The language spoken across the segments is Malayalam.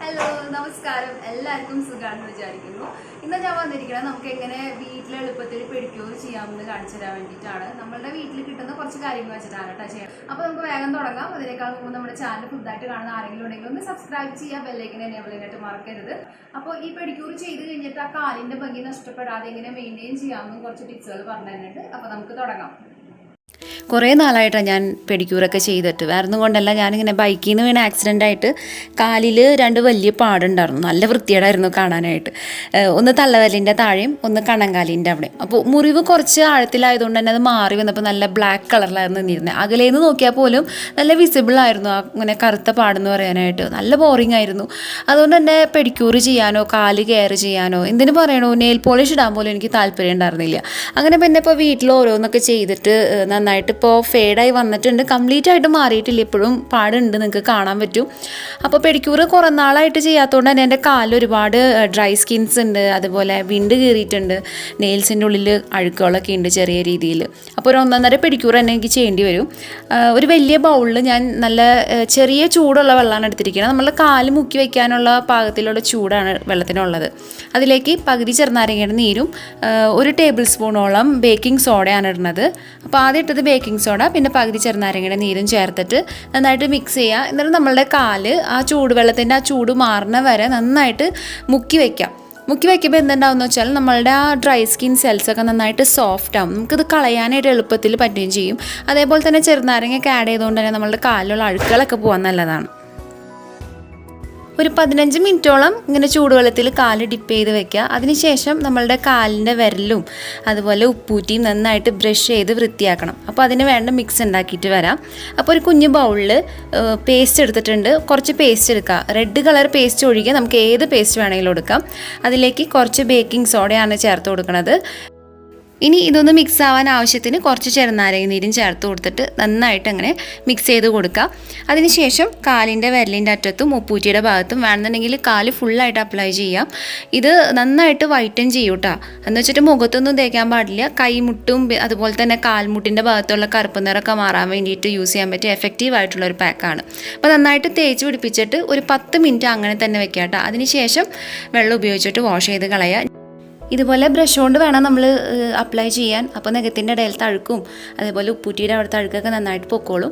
ഹലോ നമസ്കാരം എല്ലാവർക്കും സുഖാണെന്ന് വിചാരിക്കുന്നു. ഇന്ന് ഞാൻ വന്നിരിക്കുന്നത് നമുക്ക് എങ്ങനെ വീട്ടിൽ എളുപ്പത്തിൽ പെഡിക്യൂർ ചെയ്യാമെന്ന് കാണിച്ചു തരാൻ വേണ്ടിയിട്ടാണ്. നമ്മളുടെ വീട്ടിൽ കിട്ടുന്ന കുറച്ച് കാര്യങ്ങൾ വെച്ചിട്ടാണ് കേട്ടോ ചെയ്യാം. അപ്പോൾ നമുക്ക് വേഗം തുടങ്ങാം. അതിനേക്കാൾ മുമ്പ് നമ്മുടെ ചാനൽ പുതുതായിട്ട് കാണുന്ന ആരെങ്കിലും ഉണ്ടെങ്കിൽ ഒന്ന് സബ്സ്ക്രൈബ് ചെയ്യുക, ബെല്ലൈക്കൻ എനേബിൾ ചെയ്യാനായിട്ട് മറക്കരുത്. അപ്പോൾ ഈ പെഡിക്യൂർ ചെയ്ത് കഴിഞ്ഞിട്ട് ആ കാലിൻ്റെ ഭംഗി നഷ്ടപ്പെടാതെ എങ്ങനെ മെയിൻറ്റെയിൻ ചെയ്യാമെന്നും കുറച്ച് ടിപ്സുകൾ പറഞ്ഞു തരുന്നുണ്ട്. അപ്പോൾ നമുക്ക് തുടങ്ങാം. കുറേ നാളായിട്ടാണ് ഞാൻ പെഡിക്യൂറൊക്കെ ചെയ്തിട്ട്. വേറൊന്നും കൊണ്ടല്ല, ഞാനിങ്ങനെ ബൈക്കിൽ നിന്ന് വീണ ആക്സിഡൻ്റായിട്ട് കാലിൽ 2 വലിയ പാടുണ്ടായിരുന്നു. നല്ല വൃത്തിയേടായിരുന്നു കാണാനായിട്ട്. ഒന്ന് തള്ളവലിൻ്റെ താഴെയും ഒന്ന് കണങ്കാലിൻ്റെ അവിടെ. അപ്പോൾ മുറിവ് കുറച്ച് ആഴത്തിലായതുകൊണ്ട് തന്നെ അത് മാറി വന്നപ്പോൾ നല്ല ബ്ലാക്ക് കളറിലായിരുന്നു നിന്നിരുന്നത്. അകലേന്ന് നോക്കിയാൽ പോലും നല്ല വിസിബിൾ ആയിരുന്നു അങ്ങനെ കറുത്ത പാടെന്ന് പറയാനായിട്ട്. നല്ല ബോറിംഗ് ആയിരുന്നു. അതുകൊണ്ട് തന്നെ പെഡിക്യൂർ ചെയ്യാനോ കാല് കെയർ ചെയ്യാനോ എന്തിനു പറയണോ നെയിൽ പോളിഷ് ഇടാൻ പോലും എനിക്ക് താല്പര്യം ഉണ്ടായിരുന്നില്ല. അങ്ങനെ പിന്നെ ഇപ്പോൾ വീട്ടിൽ ഓരോന്നൊക്കെ ചെയ്തിട്ട് നന്നായിട്ട് ഇപ്പോൾ ഫേഡായി വന്നിട്ടുണ്ട്. കംപ്ലീറ്റ് ആയിട്ട് മാറിയിട്ടില്ല, ഇപ്പോഴും പാടുണ്ട്, നിങ്ങൾക്ക് കാണാൻ പറ്റും. അപ്പോൾ പെഡിക്യൂർ കുറേ നാളായിട്ട് ചെയ്യാത്തതുകൊണ്ട് തന്നെ എൻ്റെ കാലിൽ ഒരുപാട് ഡ്രൈ സ്കിൻസ് ഉണ്ട്, അതുപോലെ വിണ്ട് കീറിയിട്ടുണ്ട്, നെയിൽസിൻ്റെ ഉള്ളിൽ അഴുക്കുകളൊക്കെ ഉണ്ട് ചെറിയ രീതിയിൽ. അപ്പോൾ ഒരു 1.5 പെഡിക്യൂർ തന്നെ എനിക്ക് ചെയ്യേണ്ടി വരും. ഒരു വലിയ ബൗളിൽ ഞാൻ നല്ല ചെറിയ ചൂടുള്ള വെള്ളമാണ് എടുത്തിരിക്കുന്നത്. നമ്മളുടെ കാല് മുക്കി വയ്ക്കാനുള്ള പാകത്തിലുള്ള ചൂടാണ് വെള്ളത്തിനുള്ളത്. അതിലേക്ക് പകുതി ചെറുനാരങ്ങയുടെ നീരും 1 ടേബിൾ സ്പൂണോളം ബേക്കിംഗ് സോഡയാണ് ഇടുന്നത്. അപ്പോൾ ആദ്യം ഇട്ടത് ബേക്കിംഗ് സോഡ, പിന്നെ പകുതി ചെറുനാരങ്ങയുടെ നീരും ചേർത്തിട്ട് നന്നായിട്ട് മിക്സ് ചെയ്യുക. എന്നിട്ട് നമ്മളുടെ കാല് ആ ചൂടുവെള്ളത്തിൻ്റെ ആ ചൂട് മാറുന്ന വരെ നന്നായിട്ട് മുക്കി വയ്ക്കാം. മുക്കി വയ്ക്കുമ്പോൾ എന്തുണ്ടാവുമെന്ന് വെച്ചാൽ നമ്മളുടെ ആ ഡ്രൈ സ്കിൻ സെൽസൊക്കെ നന്നായിട്ട് സോഫ്റ്റ് ആവും. നമുക്കിത് കളയാനായിട്ട് എളുപ്പത്തിൽ പറ്റുകയും ചെയ്യും. അതേപോലെ തന്നെ ചെറുനാരങ്ങയൊക്കെ ആഡ് ചെയ്തുകൊണ്ട് തന്നെ നമ്മളുടെ കാലിലുള്ള അഴുക്കുകളൊക്കെ പോകാൻ നല്ലതാണ്. ഒരു 15 മിനിറ്റോളം ഇങ്ങനെ ചൂടുവെള്ളത്തിൽ കാല് ഡിപ്പ് ചെയ്ത് വെക്കുക. അതിനുശേഷം നമ്മളുടെ കാലിൻ്റെ വിരലും അതുപോലെ ഉപ്പൂറ്റിയും നന്നായിട്ട് ബ്രഷ് ചെയ്ത് വൃത്തിയാക്കണം. അപ്പോൾ അതിന് വേണ്ട മിക്സ് ഉണ്ടാക്കിയിട്ട് വരാം. അപ്പോൾ ഒരു കുഞ്ഞു ബൗളിൽ പേസ്റ്റ് എടുത്തിട്ടുണ്ട്. കുറച്ച് പേസ്റ്റ് എടുക്കുക. റെഡ് കളർ പേസ്റ്റ് ഒഴികെ നമുക്ക് ഏത് പേസ്റ്റ് വേണമെങ്കിലും എടുക്കാം. അതിലേക്ക് കുറച്ച് ബേക്കിംഗ് സോഡയാണ് ചേർത്ത് കൊടുക്കുന്നത്. ഇനി ഇതൊന്ന് മിക്സ് ആവാൻ ആവശ്യത്തിന് കുറച്ച് ചെറുനാരങ്ങ നീരും ചേർത്ത് കൊടുത്തിട്ട് നന്നായിട്ട് അങ്ങനെ മിക്സ് ചെയ്ത് കൊടുക്കുക. അതിനുശേഷം കാലിൻ്റെ വിരലിൻ്റെ അറ്റത്തും ഉപ്പൂറ്റിയുടെ ഭാഗത്തും വേണമെന്നുണ്ടെങ്കിൽ കാല് ഫുള്ളായിട്ട് അപ്ലൈ ചെയ്യാം. ഇത് നന്നായിട്ട് വൈറ്റൻ ചെയ്യും കേട്ടോ. എന്ന് വെച്ചിട്ട് മുഖത്തൊന്നും തേക്കാൻ പാടില്ല. കൈമുട്ടും അതുപോലെ തന്നെ കാൽമുട്ടിൻ്റെ ഭാഗത്തുള്ള കറുപ്പ് നിറമൊക്കെ മാറാൻ വേണ്ടിയിട്ട് യൂസ് ചെയ്യാൻ പറ്റിയ എഫക്റ്റീവ് ആയിട്ടുള്ളൊരു പാക്കാണ്. അപ്പോൾ നന്നായിട്ട് തേച്ച് പിടിപ്പിച്ചിട്ട് ഒരു 10 മിനിറ്റ് അങ്ങനെ തന്നെ വെക്കുക കേട്ടോ. അതിനുശേഷം വെള്ളം ഉപയോഗിച്ചിട്ട് വാഷ് ചെയ്ത് കളയുക. ഇതുപോലെ ബ്രഷ് കൊണ്ട് വേണം നമ്മൾ അപ്ലൈ ചെയ്യാൻ. അപ്പോൾ നഖത്തിൻ്റെ ഇടയിലത്തെ അഴുക്കും അതേപോലെ ഉപ്പൂറ്റിയുടെ അവിടുത്തെ അഴുക്കൊക്കെ നന്നായിട്ട് പൊക്കോളും.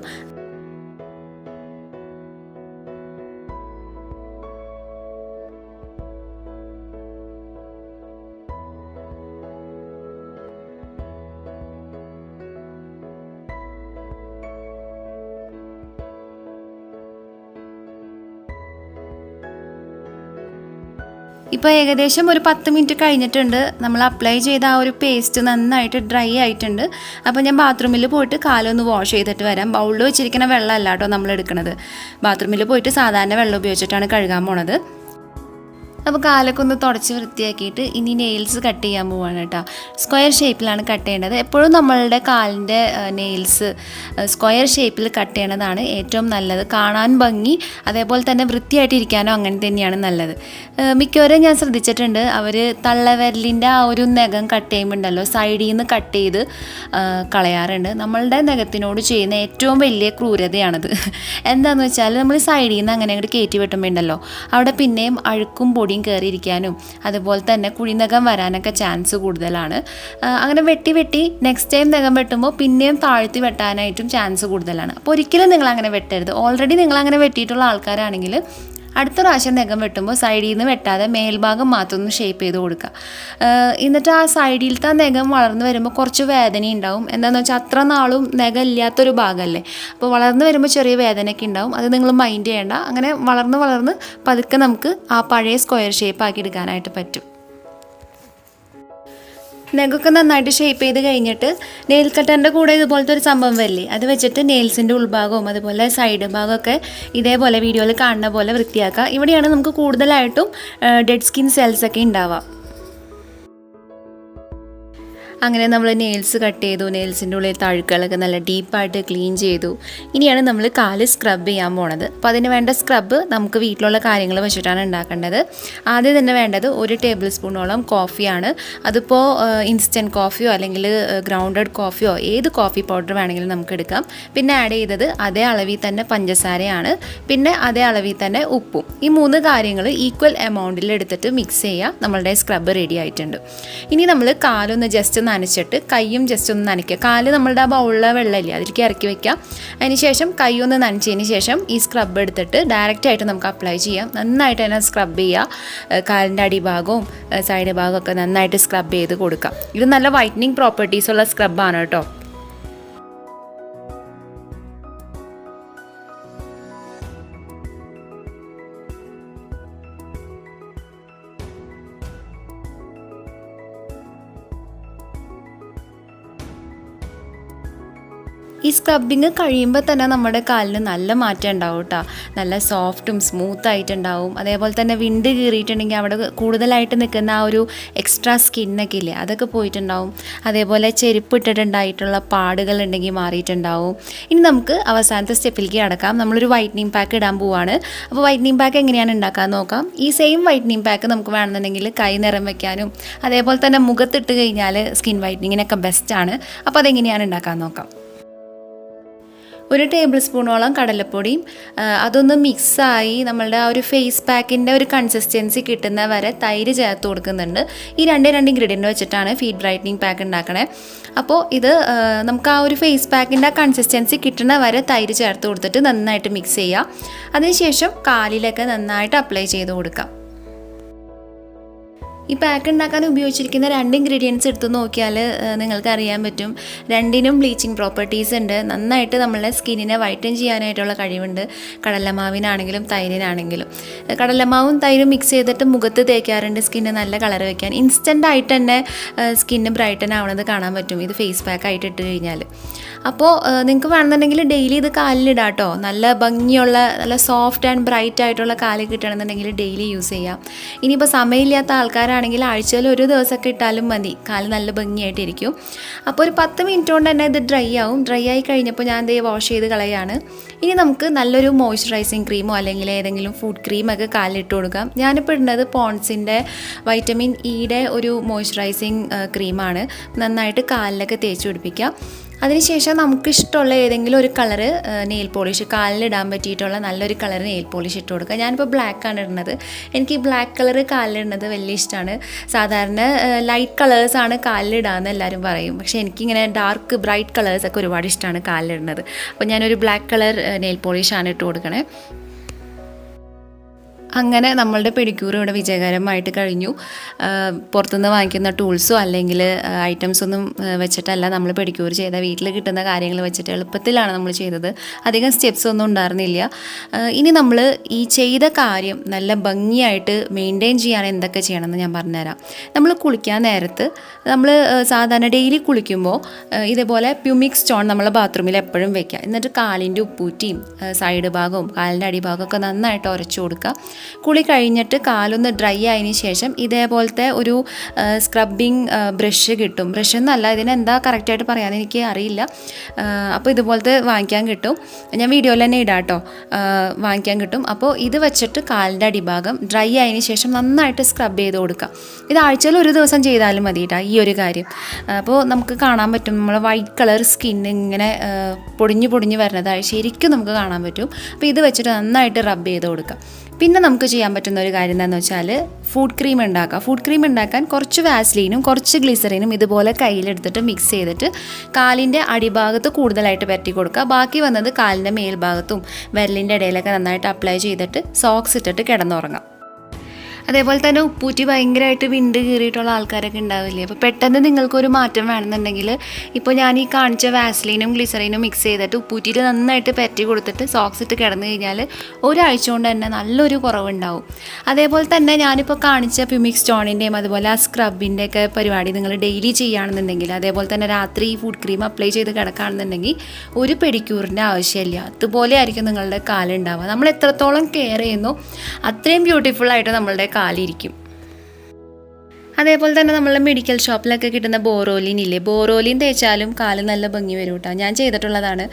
ഇപ്പോൾ ഏകദേശം ഒരു 10 മിനിറ്റ് കഴിഞ്ഞിട്ടുണ്ട്. നമ്മൾ അപ്ലൈ ചെയ്ത ആ ഒരു പേസ്റ്റ് നന്നായിട്ട് ഡ്രൈ ആയിട്ടുണ്ട്. അപ്പോൾ ഞാൻ ബാത്റൂമിൽ പോയിട്ട് കാലൊന്ന് വാഷ് ചെയ്തിട്ട് വരാം. ബൗളിൽ വെച്ചിരിക്കുന്ന വെള്ളമല്ല കേട്ടോ നമ്മൾ എടുക്കുന്നത്. ബാത്റൂമിൽ പോയിട്ട് സാധാരണ വെള്ളം ഉപയോഗിച്ചിട്ടാണ് കഴുകാൻ പോണത്. അപ്പോൾ കാലൊക്കെ ഒന്ന് തുടച്ച് വൃത്തിയാക്കിയിട്ട് ഇനി നെയിൽസ് കട്ട് ചെയ്യാൻ പോവാണ് കേട്ടോ. സ്ക്വയർ ഷേപ്പിലാണ് കട്ട് ചെയ്യേണ്ടത്. എപ്പോഴും നമ്മളുടെ കാലിൻ്റെ നെയിൽസ് സ്ക്വയർ ഷേപ്പിൽ കട്ട് ചെയ്യണതാണ് ഏറ്റവും നല്ലത്. കാണാൻ ഭംഗി, അതേപോലെ തന്നെ വൃത്തിയായിട്ടിരിക്കാനോ അങ്ങനെ തന്നെയാണ് നല്ലത്. മിക്കവരും ഞാൻ ശ്രദ്ധിച്ചിട്ടുണ്ട്, അവർ തള്ളവിരലിൻ്റെ ആ ഒരു നഖം കട്ട് ചെയ്യുമ്പോൾ ഉണ്ടല്ലോ സൈഡിൽ നിന്ന് കട്ട് ചെയ്ത് കളയാറുണ്ട്. നമ്മളുടെ നഖത്തിനോട് ചെയ്യുന്ന ഏറ്റവും വലിയ ക്രൂരതയാണത്. എന്താണെന്ന് വെച്ചാൽ നമ്മൾ സൈഡിൽ നിന്ന് അങ്ങനെ അങ്ങോട്ട് കയറ്റി വെട്ടുമ്പോൾ ഉണ്ടല്ലോ അവിടെ പിന്നെയും അഴുക്കും പൊടിയും കയറിയിരിക്കാനും അതുപോലെ തന്നെ കുഴിനഖം വരാനൊക്കെ ചാൻസ് കൂടുതലാണ്. അങ്ങനെ വെട്ടി നെക്സ്റ്റ് ടൈം നഖം വെട്ടുമ്പോൾ പിന്നെയും താഴ്ത്തി വെട്ടാനായിട്ടും ചാൻസ് കൂടുതലാണ്. അപ്പോൾ ഒരിക്കലും നിങ്ങൾ അങ്ങനെ വെട്ടരുത്. ഓൾറെഡി നിങ്ങൾ അങ്ങനെ വെട്ടിയിട്ടുള്ള ആൾക്കാരാണെങ്കിൽ അടുത്ത പ്രാവശ്യം നഖം വെട്ടുമ്പോൾ സൈഡിൽ നിന്ന് വെട്ടാതെ മേൽഭാഗം മാത്രം ഒന്ന് ഷേപ്പ് ചെയ്ത് കൊടുക്കുക. എന്നിട്ട് ആ സൈഡിലത്തെ നഖം വളർന്നു വരുമ്പോൾ കുറച്ച് വേദന ഉണ്ടാവും. എന്താണെന്ന് വെച്ചാൽ അത്ര നാളും നഖം ഇല്ലാത്തൊരു ഭാഗമല്ലേ, അപ്പോൾ വളർന്നു വരുമ്പോൾ ചെറിയ വേദനയൊക്കെ ഉണ്ടാവും. അത് നിങ്ങൾ മൈൻഡ് ചെയ്യേണ്ട. അങ്ങനെ വളർന്ന് പതുക്കെ നമുക്ക് ആ പഴയ സ്ക്വയർ ഷേപ്പ് ആക്കി എടുക്കാനായിട്ട് പറ്റും. നെഗൊക്കെ നന്നായിട്ട് ഷേപ്പ് ചെയ്ത് കഴിഞ്ഞിട്ട് നെയിൽ കട്ടറിൻ്റെ കൂടെ ഇതുപോലത്തെ ഒരു സംഭവം വരില്ലേ, അത് വെച്ചിട്ട് നെയിൽസിൻ്റെ ഉൾഭാഗവും അതുപോലെ സൈഡ് ഭാഗമൊക്കെ ഇതേപോലെ വീഡിയോയിൽ കാണുന്ന പോലെ വൃത്തിയാക്കുക. ഇവിടെയാണ് നമുക്ക് കൂടുതലായിട്ടും ഡെഡ് സ്കിൻ സെൽസൊക്കെ ഉണ്ടാവുക. അങ്ങനെ നമ്മൾ നെയിൽസ് കട്ട് ചെയ്തു, നെയിൽസിൻ്റെ ഉള്ളിൽ തഴുക്കളൊക്കെ നല്ല ഡീപ്പായിട്ട് ക്ലീൻ ചെയ്തു. ഇനിയാണ് നമ്മൾ കാല് സ്ക്രബ് ചെയ്യാൻ പോണത്. അപ്പോൾ അതിന് വേണ്ട സ്ക്രബ് നമുക്ക് വീട്ടിലുള്ള കാര്യങ്ങൾ വെച്ചിട്ടാണ് ഉണ്ടാക്കേണ്ടത്. ആദ്യം തന്നെ വേണ്ടത് 1 ടേബിൾ സ്പൂണോളം കോഫിയാണ്. അതിപ്പോൾ ഇൻസ്റ്റൻറ്റ് കോഫിയോ അല്ലെങ്കിൽ ഗ്രൗണ്ടഡ് കോഫിയോ ഏത് കോഫി പൗഡർ വേണമെങ്കിലും നമുക്ക് എടുക്കാം. പിന്നെ ആഡ് ചെയ്തത് അതേ അളവിൽ തന്നെ പഞ്ചസാരയാണ്, പിന്നെ അതേ അളവിൽ തന്നെ ഉപ്പും. ഈ 3 കാര്യങ്ങൾ ഈക്വൽ എമൗണ്ടിൽ എടുത്തിട്ട് മിക്സ് ചെയ്യുക. നമ്മളുടെ സ്ക്രബ് റെഡി ആയിട്ടുണ്ട്. ഇനി നമ്മൾ കാലൊന്ന് ജസ്റ്റ് നനച്ചിട്ട് കൈയും ജസ്റ്റ് ഒന്ന് നനയ്ക്കുക. കാല് നമ്മളുടെ ആ ബൗളിലെ വെള്ളമില്ലേ അതിലേക്ക് ഇറക്കി വെക്കുക. അതിന് ശേഷം കൈ ഒന്ന് നനച്ചതിന് ശേഷം ഈ സ്ക്രബ് എടുത്തിട്ട് ഡയറക്റ്റായിട്ട് നമുക്ക് അപ്ലൈ ചെയ്യാം. നന്നായിട്ട് തന്നെ സ്ക്രബ് ചെയ്യുക. കാലിൻ്റെ അടിഭാഗവും സൈഡ് ഭാഗവും ഒക്കെ നന്നായിട്ട് സ്ക്രബ് ചെയ്ത് കൊടുക്കാം. ഇത് നല്ല വൈറ്റനിങ് പ്രോപ്പർട്ടീസുള്ള സ്ക്രബാണ് കേട്ടോ. ഈ സ്ക്രബിങ് കഴിയുമ്പോൾ തന്നെ നമ്മുടെ കാലിന് നല്ല മാറ്റം ഉണ്ടാവും കേട്ടോ. നല്ല സോഫ്റ്റും സ്മൂത്തായിട്ടുണ്ടാവും. അതേപോലെ തന്നെ വിണ്ട് കീറിയിട്ടുണ്ടെങ്കിൽ അവിടെ കൂടുതലായിട്ട് നിൽക്കുന്ന ആ ഒരു എക്സ്ട്രാ സ്കിന്നൊക്കെ ഇല്ലേ അതൊക്കെ പോയിട്ടുണ്ടാവും. അതേപോലെ ചെരുപ്പ് ഇട്ടിട്ടുണ്ടായിട്ടുള്ള പാടുകൾ ഉണ്ടെങ്കിൽ മാറിയിട്ടുണ്ടാവും. ഇനി നമുക്ക് അവസാനത്തെ സ്റ്റെപ്പിലേക്ക് കടക്കാം. നമ്മളൊരു വൈറ്റനിങ് പാക്ക് ഇടാൻ പോവുകയാണ്. അപ്പോൾ വൈറ്റനിങ് പാക്ക് എങ്ങനെയാണ് ഉണ്ടാക്കാൻ നോക്കാം. ഈ സെയിം വൈറ്റനിങ് പാക്ക് നമുക്ക് വേണമെന്നുണ്ടെങ്കിൽ കൈ നിറം വയ്ക്കാനും അതേപോലെ തന്നെ മുഖത്തിട്ട് കഴിഞ്ഞാൽ സ്കിൻ വൈറ്റനിങ്ങിനൊക്കെ ബെസ്റ്റാണ്. അപ്പോൾ അതെങ്ങനെയാണ് ഉണ്ടാക്കാൻ നോക്കാം. 1 ടേബിൾ സ്പൂണോളം കടലപ്പൊടിയും അതൊന്ന് മിക്സായി നമ്മളുടെ ആ ഒരു ഫേസ് പാക്കിൻ്റെ ഒരു കൺസിസ്റ്റൻസി കിട്ടുന്ന വരെ തൈര് ചേർത്ത് കൊടുക്കുന്നുണ്ട്. ഈ രണ്ട് ഇൻഗ്രീഡിയൻറ്റ് വെച്ചിട്ടാണ് ഫീറ്റ് ബ്രൈറ്റനിങ് പാക്ക് ഉണ്ടാക്കണേ. അപ്പോൾ ഇത് നമുക്ക് ആ ഒരു ഫേസ് പാക്കിൻ്റെ കൺസിസ്റ്റൻസി കിട്ടുന്ന വരെ തൈര് ചേർത്ത് കൊടുത്തിട്ട് നന്നായിട്ട് മിക്സ് ചെയ്യുക. അതിനുശേഷം കാലിലൊക്കെ നന്നായിട്ട് അപ്ലൈ ചെയ്ത് കൊടുക്കാം. ഈ പാക്ക് ഉണ്ടാക്കാൻ ഉപയോഗിച്ചിരിക്കുന്ന 2 ഇൻഗ്രീഡിയൻസ് എടുത്ത് നോക്കിയാൽ നിങ്ങൾക്ക് അറിയാൻ പറ്റും. രണ്ടിനും ബ്ലീച്ചിങ് പ്രോപ്പർട്ടീസ് ഉണ്ട്. നന്നായിട്ട് നമ്മളെ സ്കിന്നിനെ വൈറ്റൻ ചെയ്യാനായിട്ടുള്ള കഴിവുണ്ട്. കടലമാവിനാണെങ്കിലും തൈരിനാണെങ്കിലും. കടലമാവും തൈരും മിക്സ് ചെയ്തിട്ട് മുഖത്ത് തേക്കാറുണ്ട് സ്കിന്ന് നല്ല കളർ വയ്ക്കാൻ. ഇൻസ്റ്റൻ്റ് ആയിട്ട് തന്നെ സ്കിന്ന് ബ്രൈറ്റൻ ആവണത് കാണാൻ പറ്റും ഇത് ഫേസ് പാക്ക് ആയിട്ട് ഇട്ട് കഴിഞ്ഞാൽ. അപ്പോൾ നിങ്ങൾക്ക് വേണമെന്നുണ്ടെങ്കിൽ ഡെയിലി ഇത് കാലിലിടാം കേട്ടോ. നല്ല ഭംഗിയുള്ള നല്ല സോഫ്റ്റ് ആൻഡ് ബ്രൈറ്റ് ആയിട്ടുള്ള കാല് കിട്ടണമെന്നുണ്ടെങ്കിൽ ഡെയിലി യൂസ് ചെയ്യാം. ഇനിയിപ്പോൾ സമയമില്ലാത്ത ആൾക്കാരാണെങ്കിൽ ആഴ്ചയിൽ ഒരു ദിവസമൊക്കെ ഇട്ടാലും മതി. കാല് നല്ല ഭംഗിയായിട്ടിരിക്കും. അപ്പോൾ ഒരു 10 മിനിറ്റ് കൊണ്ട് തന്നെ ഇത് ഡ്രൈ ആവും. ഡ്രൈ ആയി കഴിഞ്ഞപ്പോൾ ഞാൻ ഇത് വാഷ് ചെയ്ത് കളയാണ്. ഇനി നമുക്ക് നല്ലൊരു മോയ്സ്ചറൈസിങ് ക്രീമോ അല്ലെങ്കിൽ ഏതെങ്കിലും ഫുഡ് ക്രീമൊക്കെ കാലിലിട്ട് കൊടുക്കാം. ഞാനിപ്പോൾ ഇടുന്നത് പോൺസിൻ്റെ വൈറ്റമിൻ ഇയുടെ ഒരു മോയ്സ്ചറൈസിങ് ക്രീമാണ്. നന്നായിട്ട് കാലിലൊക്കെ തേച്ച് പിടിപ്പിക്കാം. അതിനുശേഷം നമുക്കിഷ്ടമുള്ള ഏതെങ്കിലും ഒരു കളറ് നെയിൽ പോളിഷ് കാലിലിടാൻ പറ്റിയിട്ടുള്ള നല്ലൊരു കളർ നെയിൽ പോളിഷ് ഇട്ട് കൊടുക്കുക. ഞാനിപ്പോൾ ബ്ലാക്കാണ് ഇടുന്നത്. എനിക്ക് ഈ ബ്ലാക്ക് കളർ കാലിലിടുന്നത് വലിയ ഇഷ്ടമാണ്. സാധാരണ ലൈറ്റ് കളേഴ്സാണ് കാലിലിടാമെന്ന് എല്ലാവരും പറയും. പക്ഷേ എനിക്കിങ്ങനെ ഡാർക്ക് ബ്രൈറ്റ് കളേഴ്സൊക്കെ ഒരുപാട് ഇഷ്ടമാണ് കാലിലിടുന്നത്. അപ്പോൾ ഞാനൊരു ബ്ലാക്ക് കളർ നെയിൽ പോളിഷാണ് ഇട്ട് കൊടുക്കണേ. അങ്ങനെ നമ്മളുടെ പെഡിക്യൂർ ഇവിടെ വിജയകരമായിട്ട് കഴിഞ്ഞു. പുറത്തുനിന്ന് വാങ്ങിക്കുന്ന ടൂൾസോ അല്ലെങ്കിൽ ഐറ്റംസൊന്നും വെച്ചിട്ടല്ല നമ്മൾ പെഡിക്യൂർ ചെയ്ത വീട്ടിൽ കിട്ടുന്ന കാര്യങ്ങൾ വെച്ചിട്ട് എളുപ്പത്തിലാണ് നമ്മൾ ചെയ്തത്. അധികം സ്റ്റെപ്സ് ഒന്നും ഉണ്ടായിരുന്നില്ല. ഇനി നമ്മൾ ഈ ചെയ്ത കാര്യം നല്ല ഭംഗിയായിട്ട് മെയിൻറ്റെയിൻ ചെയ്യാൻ എന്തൊക്കെ ചെയ്യണമെന്ന് ഞാൻ പറഞ്ഞുതരാം. നമ്മൾ കുളിക്കാൻ നേരത്ത് നമ്മൾ സാധാരണ ഡെയിലി കുളിക്കുമ്പോൾ ഇതേപോലെ പ്യൂമിക് സ്റ്റോൺ നമ്മളെ ബാത്റൂമിൽ എപ്പോഴും വെക്കുക. എന്നിട്ട് കാലിൻ്റെ ഉപ്പൂറ്റിയും സൈഡ് ഭാഗവും കാലിൻ്റെ അടിഭാഗമൊക്കെ നന്നായിട്ട് ഉരച്ചു കൊടുക്കുക. കുളി കഴിഞ്ഞിട്ട് കാലൊന്ന് ഡ്രൈ ആയതിന് ശേഷം ഇതേപോലത്തെ ഒരു സ്ക്രബിങ് ബ്രഷ് കിട്ടും. ബ്രഷ് എന്നല്ല, ഇതിനെന്താ കറക്റ്റായിട്ട് പറയാമെന്ന് എനിക്ക് അറിയില്ല. അപ്പോൾ ഇതുപോലത്തെ വാങ്ങിക്കാൻ കിട്ടും. ഞാൻ വീഡിയോയിൽ തന്നെ ഇടാം കേട്ടോ. വാങ്ങിക്കാൻ കിട്ടും. അപ്പോൾ ഇത് വെച്ചിട്ട് കാലിൻ്റെ അടിഭാഗം ഡ്രൈ ആയതിന് ശേഷം നന്നായിട്ട് സ്ക്രബ് ചെയ്ത് കൊടുക്കുക. ഇത് ആഴ്ചയിൽ ഒരു ദിവസം ചെയ്താലും മതി കേട്ടോ ഈ ഒരു കാര്യം. അപ്പോൾ നമുക്ക് കാണാൻ പറ്റും നമ്മൾ വൈറ്റ് കളർ സ്കിൻ ഇങ്ങനെ പൊടിഞ്ഞ് വരുന്നതായി ശരിക്കും നമുക്ക് കാണാൻ പറ്റും. അപ്പോൾ ഇത് വെച്ചിട്ട് നന്നായിട്ട് റബ്ബ് ചെയ്ത് കൊടുക്കുക. പിന്നെ നമുക്ക് ചെയ്യാൻ പറ്റുന്ന ഒരു കാര്യം എന്താണെന്ന് വെച്ചാൽ ഫുഡ് ക്രീം ഉണ്ടാക്കുക. ഫുഡ് ക്രീം ഉണ്ടാക്കാൻ കുറച്ച് വാസ്ലീനും കുറച്ച് ഗ്ലിസറിനും ഇതുപോലെ കയ്യിലെടുത്തിട്ട് മിക്സ് ചെയ്തിട്ട് കാലിൻ്റെ അടിഭാഗത്ത് കൂടുതലായിട്ട് പരട്ടി കൊടുക്കുക. ബാക്കി വന്നത് കാലിൻ്റെ മേൽഭാഗത്തും വിരലിൻ്റെ ഇടയിലൊക്കെ നന്നായിട്ട് അപ്ലൈ ചെയ്തിട്ട് സോക്സ് ഇട്ടിട്ട് കിടന്നുറങ്ങാം. അതേപോലെ തന്നെ ഉപ്പൂറ്റി ഭയങ്കരമായിട്ട് വിണ്ട് കീറിയിട്ടുള്ള ആൾക്കാരൊക്കെ ഉണ്ടാവില്ലേ. അപ്പോൾ പെട്ടെന്ന് നിങ്ങൾക്കൊരു മാറ്റം വേണമെന്നുണ്ടെങ്കിൽ ഇപ്പോൾ ഞാൻ ഈ കാണിച്ച വാസ്ലീനും ഗ്ലിസറിനും മിക്സ് ചെയ്തിട്ട് ഉപ്പൂറ്റിയിൽ നന്നായിട്ട് പറ്റി കൊടുത്തിട്ട് സോക്സ് ഇട്ട് കിടന്നു കഴിഞ്ഞാൽ ഒരാഴ്ച കൊണ്ട് തന്നെ നല്ലൊരു കുറവുണ്ടാവും. അതേപോലെ തന്നെ ഞാനിപ്പോൾ കാണിച്ച പ്യൂമിക് സ്റ്റോണിൻ്റെയും അതുപോലെ ആ സ്ക്രബിൻ്റെ ഒക്കെ പരിപാടി നിങ്ങൾ ഡെയിലി ചെയ്യുകയാണെന്നുണ്ടെങ്കിൽ, അതേപോലെ തന്നെ രാത്രി ഈ ഫുഡ് ക്രീം അപ്ലൈ ചെയ്ത് കിടക്കുകയാണെന്നുണ്ടെങ്കിൽ ഒരു പെഡിക്യൂറിൻ്റെ ആവശ്യമില്ല. അതുപോലെ ആയിരിക്കും നിങ്ങളുടെ കാലുണ്ടാവുക. നമ്മൾ എത്രത്തോളം കെയർ ചെയ്യുന്നു അത്രയും ബ്യൂട്ടിഫുള്ളായിട്ട് നമ്മളുടെ കാലിരിക്കും. അതേപോലെ തന്നെ നമ്മൾ മെഡിക്കൽ ഷോപ്പിലൊക്കെ കിട്ടുന്ന ബോറോലിൻ ഇല്ലേ, ബോറോലിൻ തേച്ചാലും കാല് നല്ല ഭംഗി വരും കേട്ടോ. ഞാൻ ചെയ്തിട്ടുള്ളതാണ്,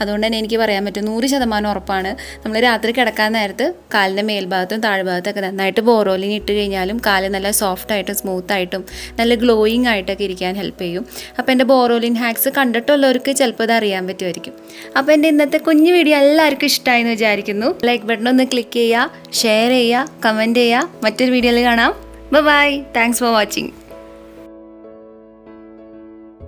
അതുകൊണ്ട് തന്നെ എനിക്ക് പറയാൻ പറ്റും 100% ഉറപ്പാണ്. നമ്മൾ രാത്രി കിടക്കാൻ നേരത്ത് കാലിൻ്റെ മേൽഭാഗത്തും താഴ്ഭാഗത്തൊക്കെ നന്നായിട്ട് ബോറോലിൻ ഇട്ട് കഴിഞ്ഞാലും കാല് നല്ല സോഫ്റ്റായിട്ടും സ്മൂത്തായിട്ടും നല്ല ഗ്ലോയിങ് ആയിട്ടൊക്കെ ഇരിക്കാൻ ഹെൽപ്പ് ചെയ്യും. അപ്പോൾ എൻ്റെ ബോറോലിൻ ഹാക്സ് കണ്ടിട്ടുള്ളവർക്ക് ചിലപ്പോൾ ഇത് അറിയാൻ പറ്റുമായിരിക്കും. അപ്പോൾ എൻ്റെ ഇന്നത്തെ കുഞ്ഞു വീഡിയോ എല്ലാവർക്കും ഇഷ്ടമായി എന്ന് വിചാരിക്കുന്നു. ലൈക്ക് ബട്ടൺ ഒന്ന് ക്ലിക്ക് ചെയ്യുക, ഷെയർ ചെയ്യുക, കമൻറ്റ് ചെയ്യുക. മറ്റൊരു വീഡിയോയിൽ കാണാം. Bye bye. Thanks for watching.